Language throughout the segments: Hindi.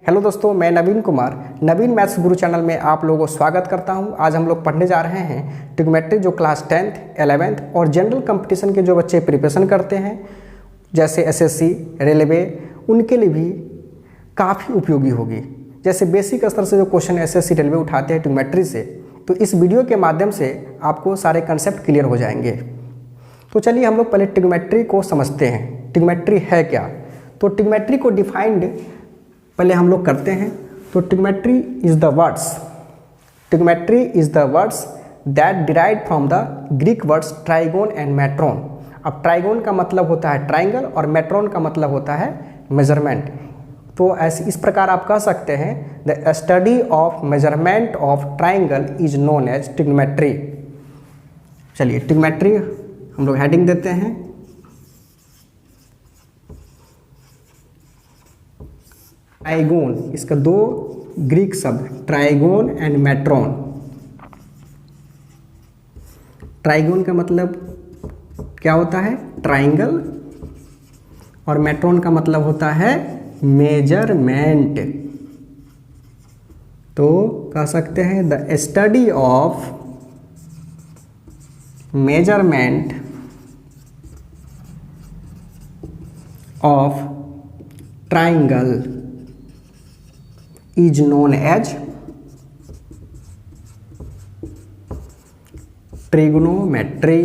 हेलो दोस्तों, मैं नवीन कुमार नवीन मैथ्स गुरु चैनल में आप लोगों को स्वागत करता हूं। आज हम लोग पढ़ने जा रहे हैं ट्रिग्नोमेट्री, जो क्लास 10th, 11th और जनरल कंपटीशन के जो बच्चे प्रिपरेशन करते हैं जैसे एसएससी, रेलवे, उनके लिए भी काफ़ी उपयोगी होगी। जैसे बेसिक स्तर से जो क्वेश्चन एसएससी रेलवे उठाते हैं ट्रिग्नोमेट्री से, तो इस वीडियो के माध्यम से आपको सारे कंसेप्ट क्लियर हो जाएंगे। तो चलिए हम लोग पहले ट्रिग्नोमेट्री को समझते हैं। ट्रिग्नोमेट्री है क्या? तो ट्रिग्नोमेट्री को डिफाइंड पहले हम लोग करते हैं। तो trigonometry is the words that derive from the Greek words trigon and matron. अब ट्राइगोन का मतलब होता है ट्राइंगल और मेट्रोन का मतलब होता है मेजरमेंट। तो ऐसे इस प्रकार आप कह सकते हैं, the study of measurement of triangle is known as trigonometry. चलिए ट्रिग्नोमेट्री हम लोग हेडिंग देते हैं। ट्राइगोन, इसका दो ग्रीक शब्द ट्राइगोन एंड मेट्रोन। ट्राइगोन का मतलब क्या होता है? ट्राइंगल, और मेट्रोन का मतलब होता है मेजरमेंट। तो कह सकते हैं the study of measurement of triangle is known as trigonometry.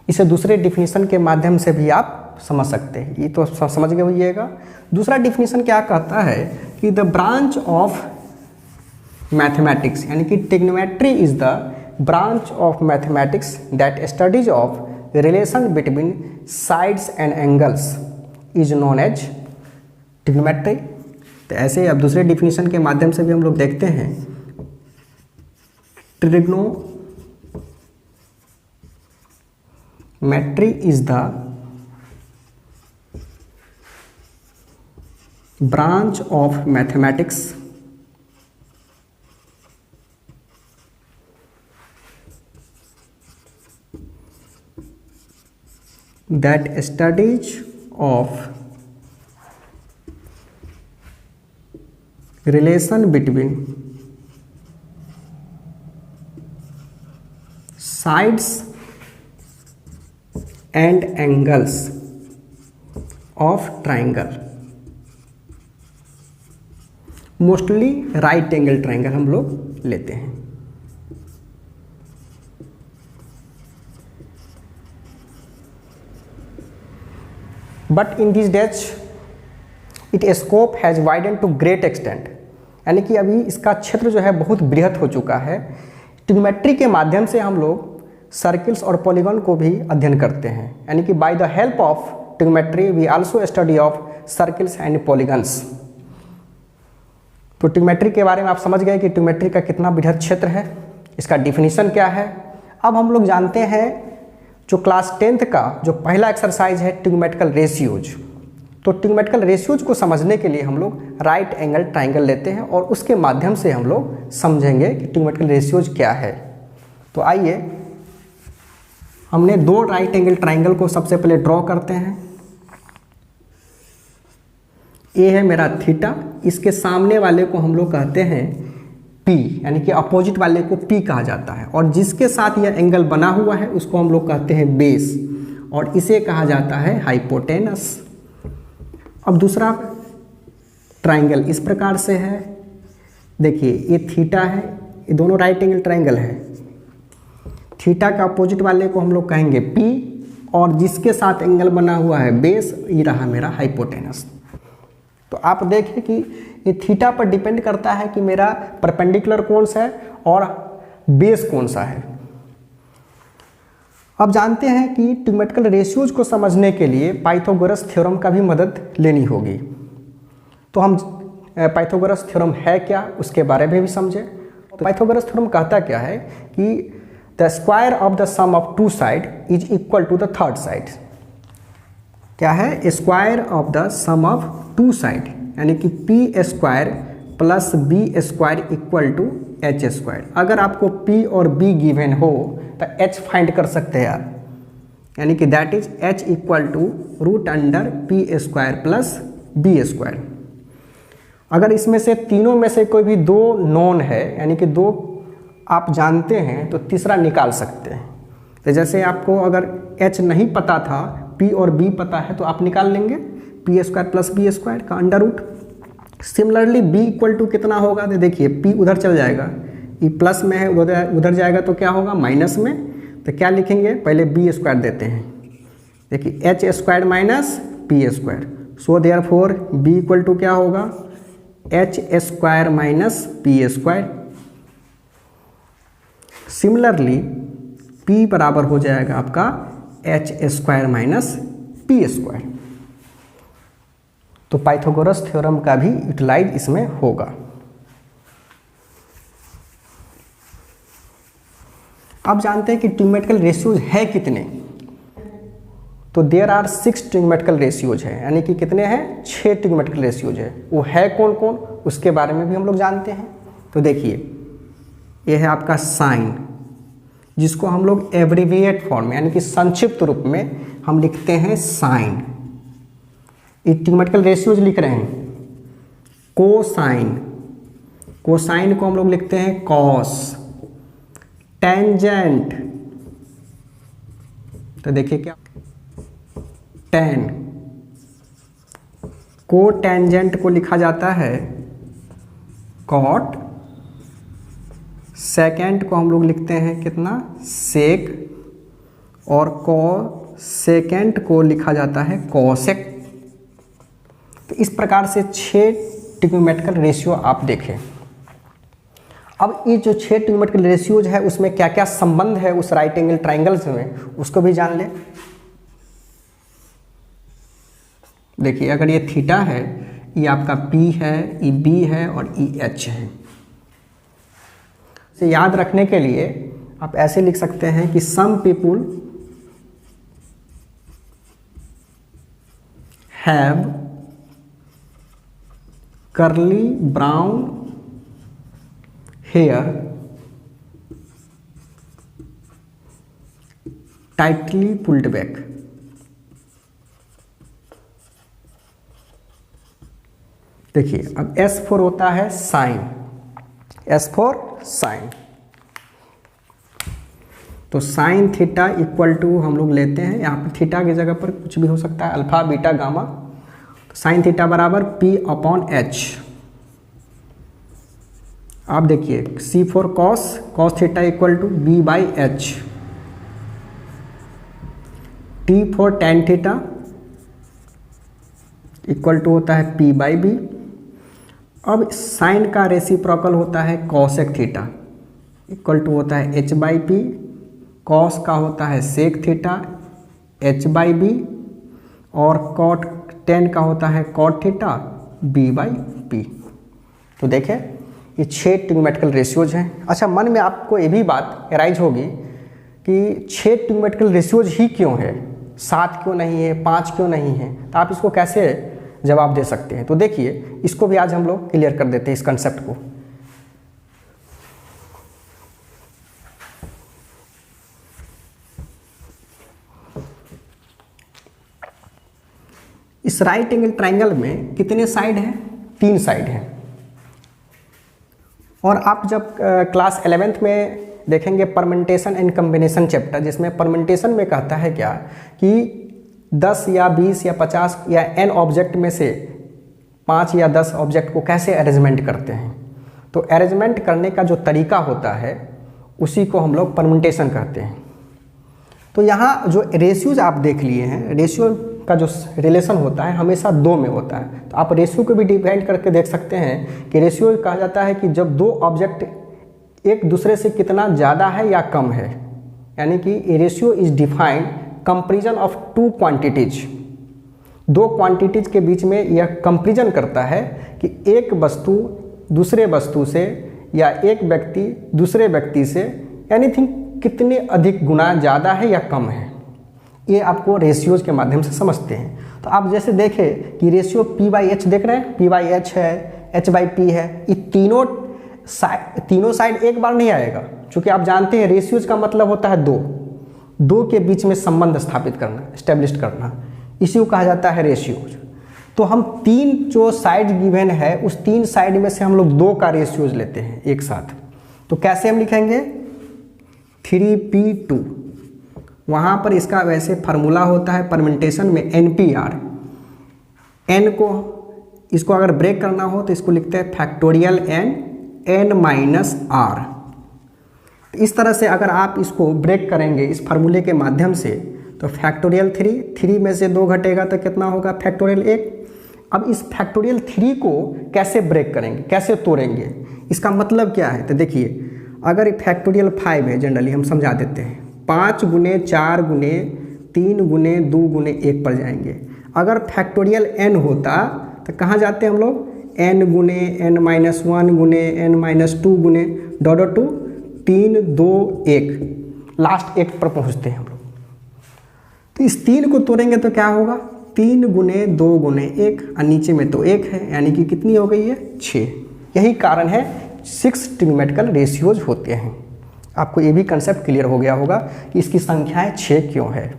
इसे दूसरे डिफिनीशन के माध्यम से भी आप समझ सकते हैं, ये तो समझ गए होइएगा। दूसरा डिफिनीशन क्या कहता है कि द ब्रांच ऑफ मैथमेटिक्स, यानी कि trigonometry is the branch of mathematics that studies of relation between sides and angles is known as trigonometry. तो ऐसे अब दूसरे डिफिनीशन के माध्यम से भी हम लोग देखते हैं। Trigonometry is the branch of mathematics that studies of relation between sides and angles of triangle, mostly right angle triangle हम लोग लेते हैं। But in this days it scope has widen to great extent, यानी कि अभी इसका क्षेत्र जो है बहुत बृहत हो चुका है। ट्रिग्नोमेट्री के माध्यम से हम लोग सर्किल्स और पॉलीगॉन को भी अध्ययन करते हैं, यानी कि by the help of trigonometry we also study of circles and polygons. तो ट्रिग्नोमेट्री के बारे में आप समझ गए कि ट्रिग्नोमेट्री का कितना बृहत क्षेत्र है, इसका डिफिनीशन क्या है। अब हम लोग जानते हैं जो क्लास 10th का जो पहला एक्सरसाइज है ट्रिग्नोमेट्रिकल रेशियोज। तो ट्रिग्नोमेट्रिकल रेशियोज को समझने के लिए हम लोग राइट एंगल ट्राइंगल लेते हैं और उसके माध्यम से हम लोग समझेंगे कि ट्रिग्नोमेट्रिकल रेशियोज क्या है। तो आइए हमने दो राइट एंगल ट्राइंगल को सबसे पहले ड्रॉ करते हैं। ये है मेरा थीटा, इसके सामने वाले को हम लोग कहते हैं P, यानी कि अपोजिट वाले को P कहा जाता है, और जिसके साथ यह एंगल बना हुआ है उसको हम लोग कहते हैं बेस, और इसे कहा जाता है हाइपोटेनस। अब दूसरा ट्राइंगल इस प्रकार से है, देखिए ये थीटा है, ये दोनों राइट एंगल ट्राइंगल है। थीटा का अपोजिट वाले को हम लोग कहेंगे P, और जिसके साथ एंगल बना हुआ है बेस, ये रहा मेरा हाइपोटेनस। तो आप देखें कि ये थीटा पर डिपेंड करता है कि मेरा परपेंडिकुलर कौन सा है और बेस कौन सा है। अब जानते हैं कि ट्रिग्नोमेट्रिकल रेशियोज को समझने के लिए पाइथागोरस थ्योरम का भी मदद लेनी होगी। तो हम पाइथागोरस थ्योरम है क्या, उसके बारे में भी समझे। तो पाइथागोरस थ्योरम कहता क्या है कि the square of the sum of two side is equal to the third side. क्या है? Square of the sum of two side, यानी कि P square plus B square equal to H square. अगर आपको पी और बी गिवन हो तो एच फाइंड कर सकते हैं आप। यानी कि that is h equal to root under P square plus B square. अगर इसमें से तीनों में से कोई भी दो नॉन है, यानी कि दो आप जानते हैं, तो तीसरा निकाल सकते हैं। तो जैसे आपको अगर h नहीं पता था, p और b पता है, तो आप निकाल लेंगे P square plus B square का under root. Similarly b equal to कितना होगा, तो देखिए p उधर चल जाएगा, ये प्लस में है, उधर जाएगा तो क्या होगा माइनस में। तो क्या लिखेंगे, पहले बी स्क्वायर देते हैं, देखिए H square minus P square, so therefore B equal to क्या होगा, H square minus P square. Similarly p बराबर हो जाएगा आपका H square minus P square. तो पाइथागोरस थ्योरम का भी यूटिलाइज इसमें होगा। आप जानते हैं कि ट्रिग्नोमेट्रिकल रेशियोज है कितने, तो देयर आर 6 ट्रिग्नोमेट्रिकल रेशियोज है, यानी कि कितने हैं, 6 ट्रिग्नोमेट्रिकल रेशियोज है। वो है कौन कौन, उसके बारे में भी हम लोग जानते हैं। तो देखिए ये है आपका साइन, जिसको हम लोग एब्रिविएट फॉर्म में यानी कि संक्षिप्त रूप में हम लिखते हैं साइन। ये ट्रिग्नोमेट्रिकल रेशियोज लिख रहे हैं। कोसाइन, कोसाइन को हम लोग लिखते हैं कॉस। टेंजेंट, तो देखिए क्या, टेन। को टेंजेंट को लिखा जाता है कॉट। सेकेंड को हम लोग लिखते हैं कितना, सेक। और को सेकेंड को लिखा जाता है कॉसेक। तो इस प्रकार से 6 ट्रिग्नोमेट्रिकल रेशियो आप देखें। अब ये जो 6 ट्रिग्नोमेट्रिकल रेशियोज है उसमें क्या क्या संबंध है उस राइट एंगल ट्राइंगल्स में, उसको भी जान लें। देखिए अगर ये थीटा है, ये आपका P है, ये B है और ये H है। इसे याद रखने के लिए आप ऐसे लिख सकते हैं कि some people have curly brown hair tightly pulled back. देखिए अब S फॉर होता है साइन, S फॉर साइन। तो साइन थीटा इक्वल टू हम लोग लेते हैं, यहाँ पर थीटा की जगह पर कुछ भी हो सकता है, अल्फा बीटा गामा। तो साइन थीटा बराबर P अपॉन H। आप देखिए C for cos, cos theta equal to B by H। T for tan theta equal to होता है P बाई B। अब साइन का रेसिप्रोकल होता है कॉसेक थीटा इक्वल टू होता है H बाई P। कॉस का होता है sec theta H by B। और कॉट टेन का होता है cot theta B by P। तो देखें ये 6 ट्रिग्नोमेट्रिकल रेशियोज हैं। अच्छा, मन में आपको ये भी बात एराइज होगी कि 6 ट्रिग्नोमेट्रिकल रेशियोज ही क्यों है, 7 क्यों नहीं है, 5 क्यों नहीं है। तो आप इसको कैसे जवाब दे सकते हैं, तो देखिए इसको भी आज हम लोग क्लियर कर देते हैं इस कंसेप्ट को। इस राइट एंगल ट्राइंगल में कितने साइड हैं, 3 साइड हैं। और आप जब क्लास 11th में देखेंगे परमेंटेशन एंड कॉम्बिनेशन चैप्टर, जिसमें परमेंटेशन में कहता है क्या कि 10 या 20 या 50 या n ऑब्जेक्ट में से 5 या 10 ऑब्जेक्ट को कैसे अरेंजमेंट करते हैं। तो अरेंजमेंट करने का जो तरीका होता है उसी को हम लोग परमेंटेशन कहते हैं। तो यहाँ जो रेशियोज आप देख लिए हैं, रेशियो का जो रिलेशन होता है हमेशा 2 में होता है। तो आप रेशियो को भी डिवाइड करके देख सकते हैं कि रेशियो कहा जाता है कि जब 2 ऑब्जेक्ट एक दूसरे से कितना ज़्यादा है या कम है, यानी कि ratio is defined comparison of 2 quantities. 2 quantities के बीच में यह कंपैरिजन करता है कि एक वस्तु दूसरे वस्तु से या एक व्यक्ति दूसरे व्यक्ति से एनीथिंग कितने अधिक गुना ज़्यादा है या कम है। ये आपको रेशियोज के माध्यम से समझते हैं। तो आप जैसे देखें कि रेशियो P बाई H देख रहे हैं, P बाई H है, H बाई P है। ये तीनों साइड एक बार नहीं आएगा, क्योंकि आप जानते हैं रेशियोज का मतलब होता है 2। दो के बीच में संबंध स्थापित करना, एस्टेब्लिश करना, इसी को कहा जाता है रेशियोज। तो हम तीन जो साइड गिवन है उस तीन साइड में से हम लोग दो का रेशियोज लेते हैं एक साथ। तो कैसे हम लिखेंगे 3p2, वहाँ पर इसका वैसे फार्मूला होता है परम्यूटेशन में NPR, n को इसको अगर ब्रेक करना हो तो इसको लिखते हैं फैक्टोरियल n माइनस r। इस तरह से अगर आप इसको ब्रेक करेंगे इस फार्मूले के माध्यम से तो फैक्टोरियल 3 में से 2 घटेगा तो कितना होगा फैक्टोरियल 1। अब इस फैक्टोरियल 3 को कैसे ब्रेक करेंगे, कैसे तोड़ेंगे, इसका मतलब क्या है? तो देखिए अगर फैक्टोरियल 5 है, जनरली हम समझा देते हैं, 5 गुने 4 गुने 3 गुने 2 गुने 1 पर जाएंगे। अगर फैक्टोरियल n होता तो कहाँ जाते हैं हम लोग, n गुने n-1 गुने n-2 गुने डॉट 2 3 2 1 लास्ट 1 पर पहुँचते हैं हम लोग। तो इस 3 को तोड़ेंगे तो क्या होगा, 3 गुने 2 गुने 1 और नीचे में तो 1 है, यानी कि कितनी हो गई है 6। यही कारण है 6 ट्रिग्नोमेट्रिकल रेशियोज होते हैं। आपको ये भी कंसेप्ट क्लियर हो गया होगा कि इसकी संख्याएं 6 क्यों है।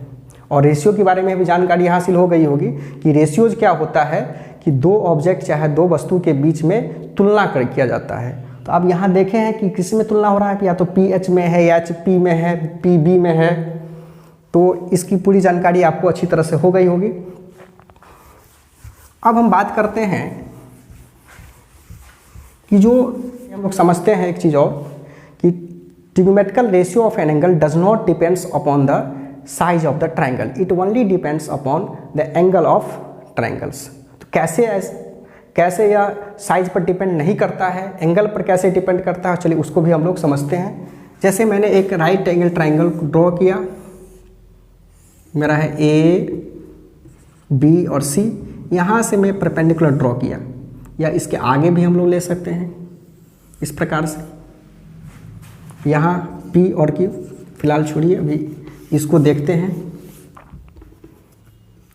और रेशियो के बारे में भी जानकारी हासिल हो गई होगी कि रेशियोज क्या होता है कि दो ऑब्जेक्ट चाहे दो वस्तु के बीच में तुलना किया जाता है। तो आप यहाँ देखे हैं कि किस में तुलना हो रहा है, या तो pH में है या HP में है, PB में है। तो इसकी पूरी जानकारी आपको अच्छी तरह से हो गई होगी। अब हम बात करते हैं कि जो हम लोग समझते हैं एक चीज़ और कि trigonometrical ratio of an angle does not depends upon the size of the triangle, it only depends upon the angle of triangles. तो कैसे यह साइज पर डिपेंड नहीं करता है, एंगल पर कैसे डिपेंड करता है, चलिए उसको भी हम लोग समझते हैं। जैसे मैंने एक राइट एंगल ट्राइंगल ड्रॉ किया, मेरा है A B और C, यहाँ से मैं परपेंडिकुलर ड्रॉ किया, या इसके आगे भी हम लोग ले सकते हैं इस प्रकार से। यहाँ P और Q फिलहाल छोड़िए, अभी इसको देखते हैं।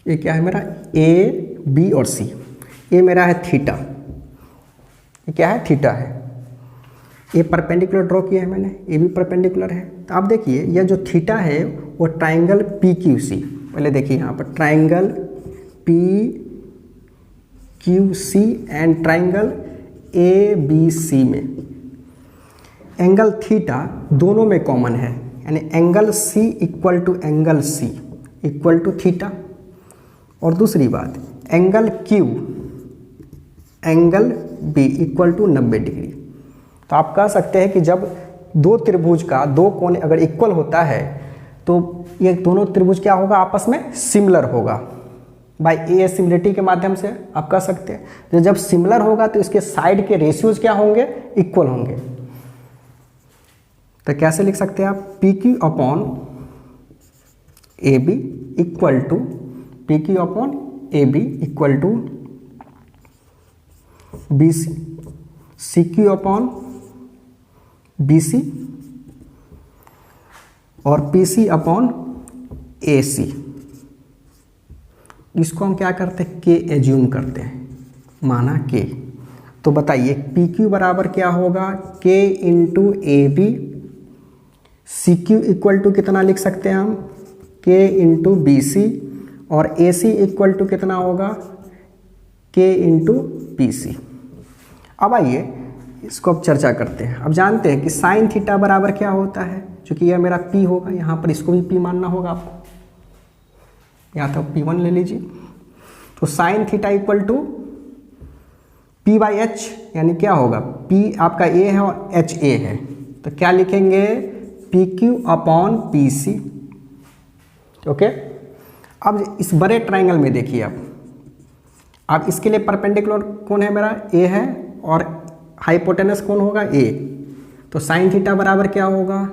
ये क्या है मेरा A B और C, ये मेरा है थीटा, ये क्या है थीटा है। ये परपेंडिकुलर ड्रॉ किया है मैंने, ये भी परपेंडिकुलर है। तो आप देखिए यह जो थीटा है वो ट्राइंगल PQC, पहले देखिए यहाँ पर triangle PQC and triangle ABC में एंगल थीटा दोनों में कॉमन है, यानी angle C equal to angle C equal to theta. और दूसरी बात angle Q angle B equal to 90 degree. तो आप कह सकते हैं कि जब दो त्रिभुज का दो कोण अगर इक्वल होता है तो ये दोनों त्रिभुज क्या होगा, आपस में सिमिलर होगा। बाय ए सिमिलरिटी के माध्यम से आप कह सकते हैं। तो जब सिमिलर होगा तो इसके साइड के रेशियोज क्या होंगे, इक्वल होंगे। तो कैसे लिख सकते हैं आप, PQ upon AB equal to PQ upon AB equal to BC, CQ upon BC और PC अपॉन AC। इसको हम क्या करते हैं, K एज्यूम करते हैं, माना K। तो बताइए PQ बराबर क्या होगा, K into AB। CQ equal to कितना लिख सकते हैं हम, K इंटू BC। और AC इक्वल टू कितना होगा, K इंटू PC। अब आइए इसको अब चर्चा करते हैं। अब जानते हैं कि साइन थीटा बराबर क्या होता है, चूँकि यह मेरा P होगा, यहाँ पर इसको भी P मानना होगा आपको, यहाँ तो P1 ले लीजिए। तो sine theta equal to P by H, यानी क्या होगा, P आपका A है और H A है, तो क्या लिखेंगे PQ अपॉन PC। ओके। अब इस बड़े ट्राइंगल में देखिए अब इसके लिए परपेंडिकुलर कौन है, मेरा A है और हाइपोटेनस कौन होगा, A। तो साइन थीटा बराबर क्या होगा,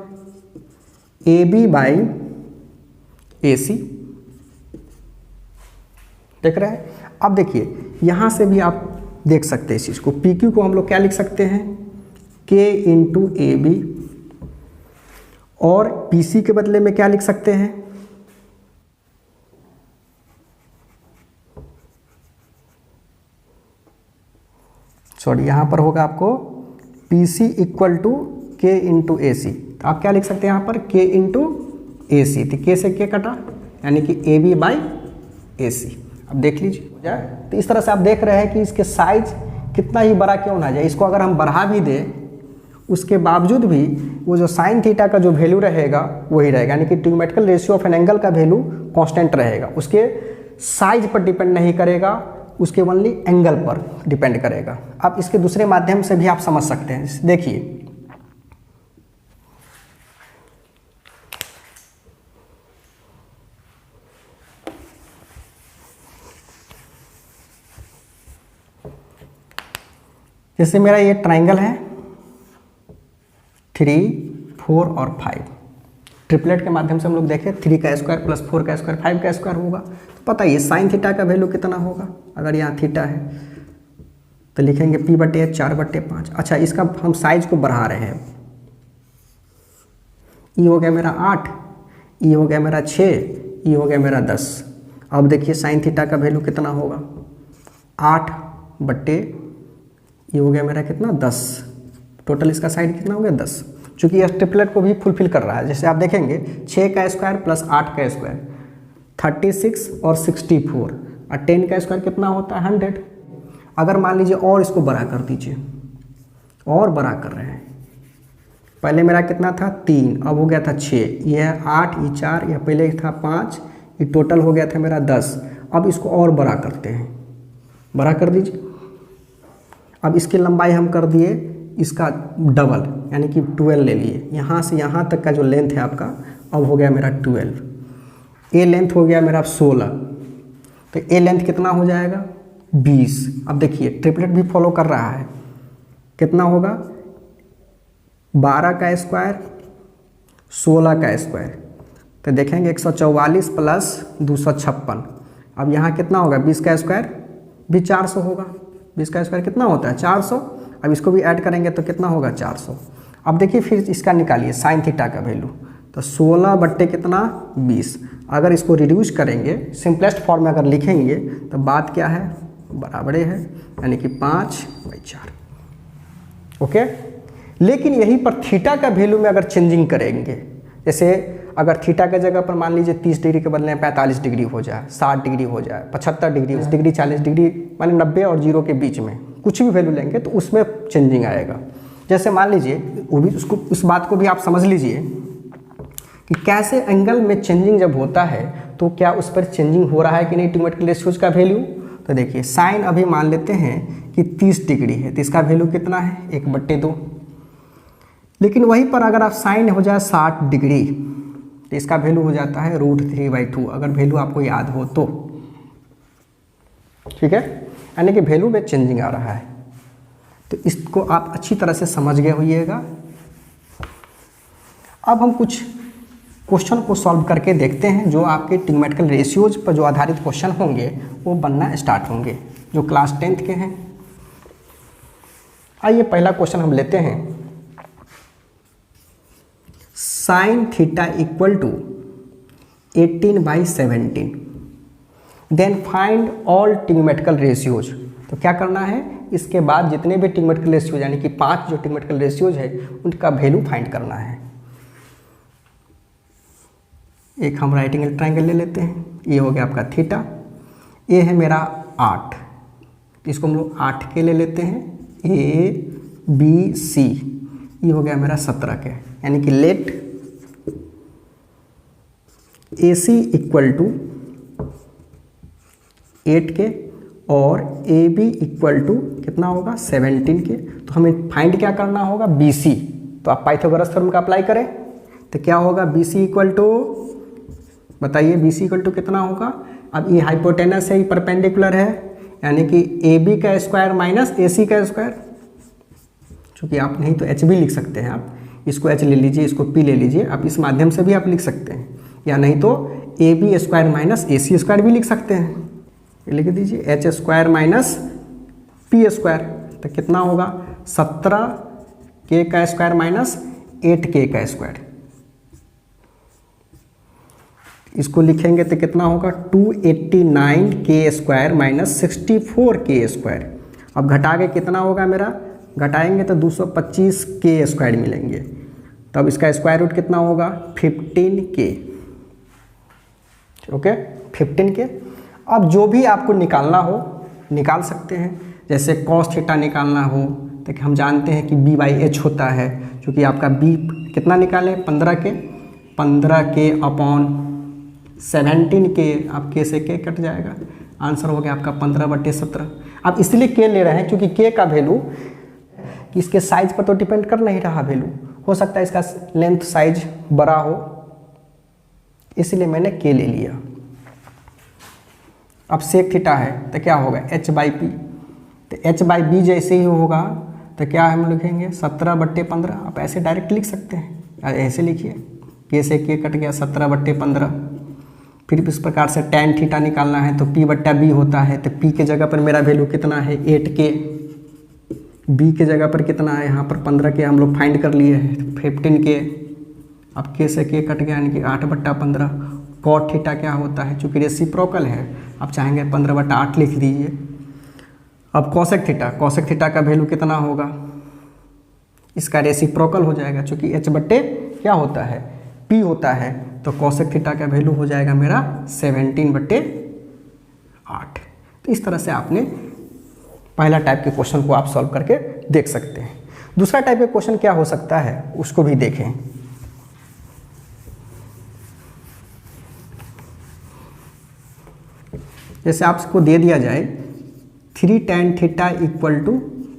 AB बाई AC। देख रहे हैं। अब देखिए यहाँ से भी आप देख सकते हैं इस चीज़ को, PQ को हम लोग क्या लिख सकते हैं, K इंटू AB। और PC के बदले में क्या लिख सकते हैं, सॉरी यहाँ पर होगा आपको PC equal to K into AC। तो आप क्या लिख सकते हैं यहाँ पर, K इंटू ए सी, तो के से के कटा यानी कि ए बी बाई ए सी। अब देख लीजिए हो जाए। तो इस तरह से आप देख रहे हैं कि इसके साइज कितना ही बड़ा क्यों ना जाए, इसको अगर हम बढ़ा भी दें उसके बावजूद भी वो जो साइन थीटा का जो वैल्यू रहेगा वही रहेगा, यानी कि trigonometrical ratio of an angle का वैल्यू कांस्टेंट रहेगा, उसके साइज पर डिपेंड नहीं करेगा, उसके ओनली एंगल पर डिपेंड करेगा। अब इसके दूसरे माध्यम से भी आप समझ सकते हैं। देखिए जैसे मेरा ये ट्राइंगल है 3, 4 और 5, ट्रिपलेट के माध्यम से हम लोग देखें 3 का स्क्वायर प्लस 4 का स्क्वायर 5 का स्क्वायर होगा। तो पता है साइन थीटा का वैल्यू कितना होगा, अगर यहाँ थीटा है तो लिखेंगे P/4/5। अच्छा, इसका हम साइज को बढ़ा रहे हैं, ई हो गया मेरा 8, ई हो गया मेरा 6, ई हो गया मेरा 10। अब देखिए साइन थीटा का वैल्यू कितना होगा, 8/, ये हो गया मेरा कितना 10, टोटल इसका साइड कितना हो गया 10, चूँकि यह ट्रिपलेट को भी फुलफिल कर रहा है। जैसे आप देखेंगे 6 का स्क्वायर प्लस 8 का स्क्वायर 36 और 64 और 10 का स्क्वायर कितना होता है 100। अगर मान लीजिए और इसको बड़ा कर दीजिए, और बड़ा कर रहे हैं, पहले मेरा कितना था 3, अब हो गया था 6, यह 8, ये 4, यह पहले था 5, ये टोटल हो गया था मेरा 10। अब इसको और बड़ा करते हैं, बड़ा कर दीजिए। अब इसकी लंबाई हम कर दिए इसका डबल यानी कि 12 ले लिए, यहाँ से यहाँ तक का जो लेंथ है आपका अब हो गया मेरा 12। ए लेंथ हो गया मेरा 16, तो ए लेंथ कितना हो जाएगा 20। अब देखिए ट्रिपलेट भी फॉलो कर रहा है, कितना होगा 12 का स्क्वायर 16 का स्क्वायर, तो देखेंगे 144 प्लस 256। अब यहाँ कितना होगा 20 का स्क्वायर भी 400 होगा, 20 का स्क्वायर कितना होता है 400। अब इसको भी ऐड करेंगे तो कितना होगा 400। अब देखिए फिर इसका निकालिए साइन थीटा का वैल्यू, तो 16 कितना 20। अगर इसको रिड्यूस करेंगे सिंपलेस्ट फॉर्म में अगर लिखेंगे तो बात क्या है बराबरे है, यानी कि 5/4। ओके, लेकिन यहीं पर थीटा का वैल्यू में अगर चेंजिंग करेंगे, जैसे अगर थीटा के जगह पर मान लीजिए 30 डिग्री के बदले 45 डिग्री हो जाए, 60 डिग्री हो जाए, 75 डिग्री 40 डिग्री, माने 90 और 0 के बीच में कुछ भी वैल्यू लेंगे तो उसमें चेंजिंग आएगा। जैसे मान लीजिए वो भी उसको उस बात को भी आप समझ लीजिए कि कैसे एंगल में चेंजिंग जब होता है तो क्या उस पर चेंजिंग हो रहा है कि नहीं ट्रिग्नोमेट्रिकल रेशियोज का वैल्यू। तो देखिए साइन अभी मान लेते हैं कि 30 डिग्री है, तो इसका वैल्यू कितना है 1/2। लेकिन वहीं पर अगर आप साइन हो जाए 60 डिग्री तो इसका वैल्यू हो जाता है √3/2, अगर वैल्यू आपको याद हो तो। ठीक है, यानी कि वैल्यू में चेंजिंग आ रहा है, तो इसको आप अच्छी तरह से समझ गए होइएगा। अब हम कुछ क्वेश्चन को सॉल्व करके देखते हैं, जो आपके ट्रिग्नोमेट्रिकल रेशियोज पर जो आधारित क्वेश्चन होंगे वो बनना स्टार्ट होंगे, जो क्लास 10th के हैं। आइए पहला क्वेश्चन हम लेते हैं, sine theta equal to 18/17, then find all trigonometrical ratios. तो क्या करना है, इसके बाद जितने भी ट्रिग्नोमेट्रिकल रेशियोज यानी कि 5 जो ट्रिग्नोमेट्रिकल रेशियोज है उनका वैल्यू फाइंड करना है। एक हम राइट एंगल ट्रायंगल ले लेते हैं, ये हो गया आपका थीटा, ये है मेरा 8, इसको हम लोग 8 के ले लेते हैं, ABC, ये हो गया मेरा 17 के, यानी कि लेट AC इक्वल टू 8 के और AB इक्वल टू कितना होगा 17 के। तो हमें फाइंड क्या करना होगा BC, तो आप पाइथागोरस थ्योरम का अप्लाई करें तो क्या होगा BC इक्वल टू, बताइए BC इक्वल टू कितना होगा। अब ये हाइपोटेनस है, ये परपेंडिकुलर है, यानी कि AB का स्क्वायर माइनस AC का स्क्वायर, चूँकि आप नहीं तो HB लिख सकते हैं, आप इसको H ले लीजिए, इसको P ले लीजिए, आप इस माध्यम से भी आप लिख सकते हैं, या नहीं तो AB square minus AC square भी लिख सकते हैं, लिख दीजिए H square minus P square, तो कितना होगा 17K का स्क्वायर माइनस 8K का स्क्वायर। इसको लिखेंगे तो कितना होगा 289K square minus 64K square. अब घटा के कितना होगा मेरा, घटाएंगे तो 225K स्क्वायर मिलेंगे, तब इसका स्क्वायर रूट कितना होगा 15K। ओके 15 के। अब जो भी आपको निकालना हो निकाल सकते हैं, जैसे कॉस थीटा निकालना हो तो हम जानते हैं कि b/h होता है, क्योंकि आपका b कितना निकाले 15 के अपॉन 17 के, आप k से k कट जाएगा, आंसर हो गया आपका 15/17। अब इसलिए k ले रहे हैं क्योंकि k का वैल्यू इसके साइज पर तो डिपेंड कर नहीं रहा, वैल्यू हो सकता है इसका लेंथ साइज बड़ा हो, इसलिए मैंने k ले लिया। अब सेक थीटा है तो क्या होगा h/p, तो h/b जैसे ही होगा तो क्या हम लिखेंगे 17/15। आप ऐसे डायरेक्ट लिख सकते हैं, ऐसे लिखिए k से k कट गया 17/15। फिर इस प्रकार से tan थीटा निकालना है तो p/b होता है, तो p के जगह पर मेरा वैल्यू कितना है 8k, b के जगह पर कितना है यहाँ पर 15k हम लोग फाइंड कर लिए हैं 15k। अब k से k कट गया यानी कि 8/15। cot थीटा क्या होता है, चूँकि रेसिप्रोकल है आप चाहेंगे 15/8 लिख दीजिए। अब कॉसेक थीटा का वैल्यू कितना होगा, इसका रेसिप्रोकल हो जाएगा, चूँकि h बट्टे क्या होता है p होता है, तो कॉसेक थीटा का वैल्यू हो जाएगा मेरा 17/8। तो इस तरह से आपने पहला टाइप के क्वेश्चन को आप सॉल्व करके देख सकते हैं। दूसरा टाइप का क्वेश्चन क्या हो सकता है उसको भी देखें। जैसे आपको दे दिया जाए 3 tan theta equal to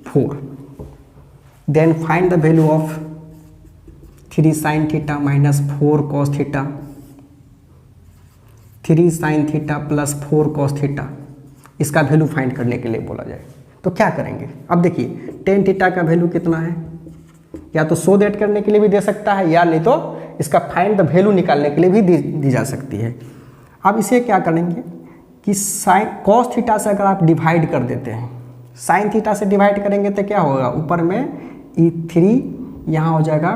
4, then find the value of 3 sin theta minus 4 cos theta, 3 sin theta plus 4 cos theta, इसका वैल्यू फाइंड करने के लिए बोला जाए तो क्या करेंगे। अब देखिए tan थीटा का वैल्यू कितना है, या तो सो दैट करने के लिए भी दे सकता है, या नहीं तो इसका फाइंड द वैल्यू निकालने के लिए भी दी जा सकती है। अब इसे क्या करेंगे कि साइन कॉस थीटा से अगर आप डिवाइड कर देते हैं, साइन थीटा से डिवाइड करेंगे तो क्या होगा, ऊपर में e3 यहाँ हो जाएगा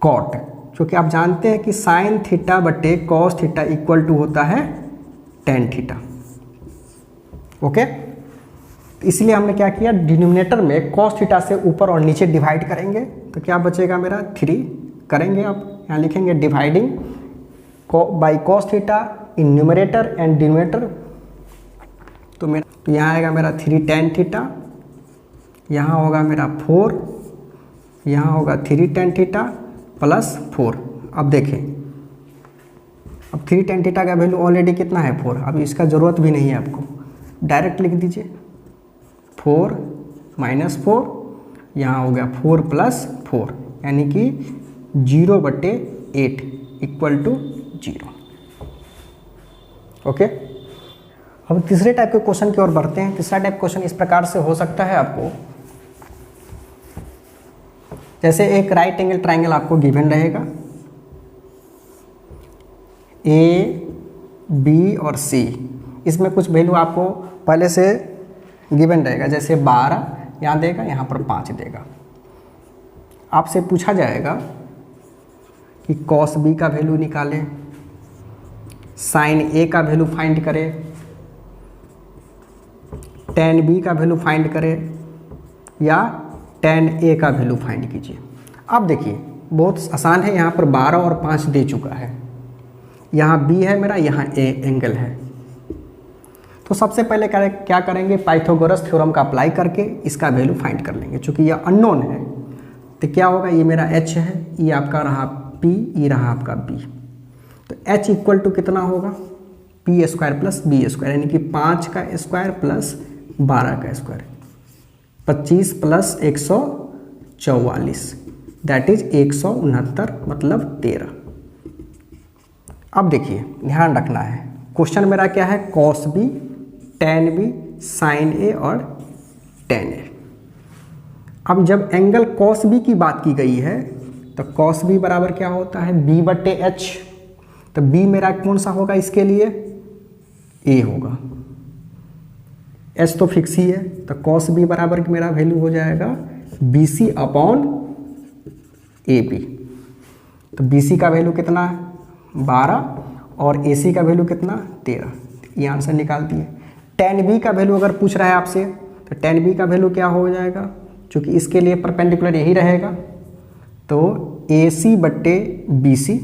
कॉट, क्योंकि आप जानते हैं कि साइन थीटा बटे कॉस थीटा इक्वल टू होता है टेन थीटा। ओके, इसलिए हमने क्या किया, डिनोमिनेटर में कॉस थीटा से ऊपर और नीचे डिवाइड करेंगे तो क्या बचेगा मेरा 3 करेंगे। आप यहाँ लिखेंगे dividing by cos theta in numerator and denominator, तो मेरा तो यहाँ आएगा मेरा 3 tan थीटा, यहाँ होगा मेरा 4, यहाँ होगा 3 tan थीटा प्लस 4। अब देखें, अब 3 tan थीटा का वैल्यू ऑलरेडी कितना है 4, अब इसका ज़रूरत भी नहीं है आपको, डायरेक्ट लिख दीजिए 4 माइनस 4, यहाँ हो गया 4 प्लस 4, यानी कि 0/8 इक्वल टू 0। ओके, अब तीसरे टाइप के क्वेश्चन की ओर बढ़ते हैं। तीसरा टाइप क्वेश्चन इस प्रकार से हो सकता है आपको, जैसे एक राइट एंगल ट्राइंगल आपको गिवन रहेगा, ए बी और सी, इसमें कुछ वैल्यू आपको पहले से गिवन रहेगा, जैसे 12 यहाँ देगा, यहाँ पर 5 देगा। आपसे पूछा जाएगा कि कॉस बी का वैल्यू निकालें, साइन ए का वैल्यू फाइंड करें, टेन बी का वैल्यू फाइंड करें, या टेन ए का वैल्यू फाइंड कीजिए। अब देखिए बहुत आसान है, यहाँ पर 12 और 5 दे चुका है, यहाँ बी है मेरा, यहाँ ए एंगल है। तो सबसे पहले क्या करेंगे, पाइथागोरस थ्योरम का अप्लाई करके इसका वैल्यू फाइंड कर लेंगे। चूँकि यह अननोन है तो क्या होगा, ये मेरा h है, ये आपका रहा p, ये रहा आपका b, तो h इक्वल टू कितना होगा, p square plus b square, यानी कि 5 का स्क्वायर प्लस 12 का स्क्वायर, 25 प्लस 144, दैट इज 169, मतलब 13। अब देखिए ध्यान रखना है, क्वेश्चन मेरा क्या है, cos B, tan B, sine A और टेन ए। अब जब एंगल कॉस बी की बात की गई है तो कॉस बी बराबर क्या होता है, b/h, तो b मेरा कौन सा होगा इसके लिए, a होगा, h तो फिक्स ही है, तो कॉस बी बराबर मेरा वैल्यू हो जाएगा BC अपॉन AB। तो BC का वैल्यू कितना है 12 और AC का वैल्यू कितना 13, ये आंसर निकाल दिए। टेन बी का वैल्यू अगर पूछ रहा है आपसे तो टेन बी का वैल्यू क्या हो जाएगा, क्योंकि इसके लिए परपेंडिकुलर यही रहेगा, तो AC/BC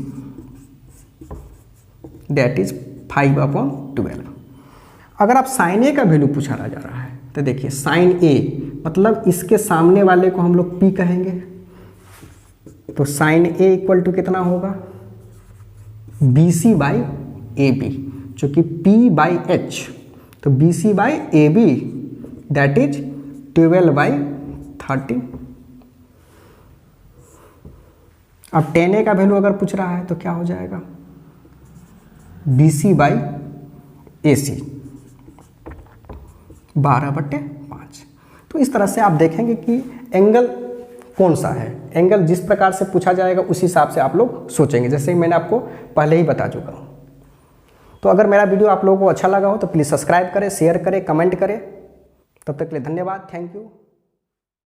दैट इज 5/12। अगर आप साइन ए का वैल्यू पूछा जा रहा है तो देखिए साइन ए मतलब इसके सामने वाले को हम लोग पी कहेंगे, तो साइन ए इक्वल टू कितना होगा B C by A B, जो कि पी बाई एच, तो B C by A B that is 12/13। अब टेन ए का वैल्यू अगर पूछ रहा है तो क्या हो जाएगा बी सी बाई ए सी 12/5। तो इस तरह से आप देखेंगे कि एंगल कौन सा है, एंगल जिस प्रकार से पूछा जाएगा उस हिसाब से आप लोग सोचेंगे, जैसे मैंने आपको पहले ही बता चुका हूँ। तो अगर मेरा वीडियो आप लोगों को अच्छा लगा हो तो प्लीज़ सब्सक्राइब करें, शेयर करें, कमेंट करें। तब तक के लिए धन्यवाद, थैंक यू।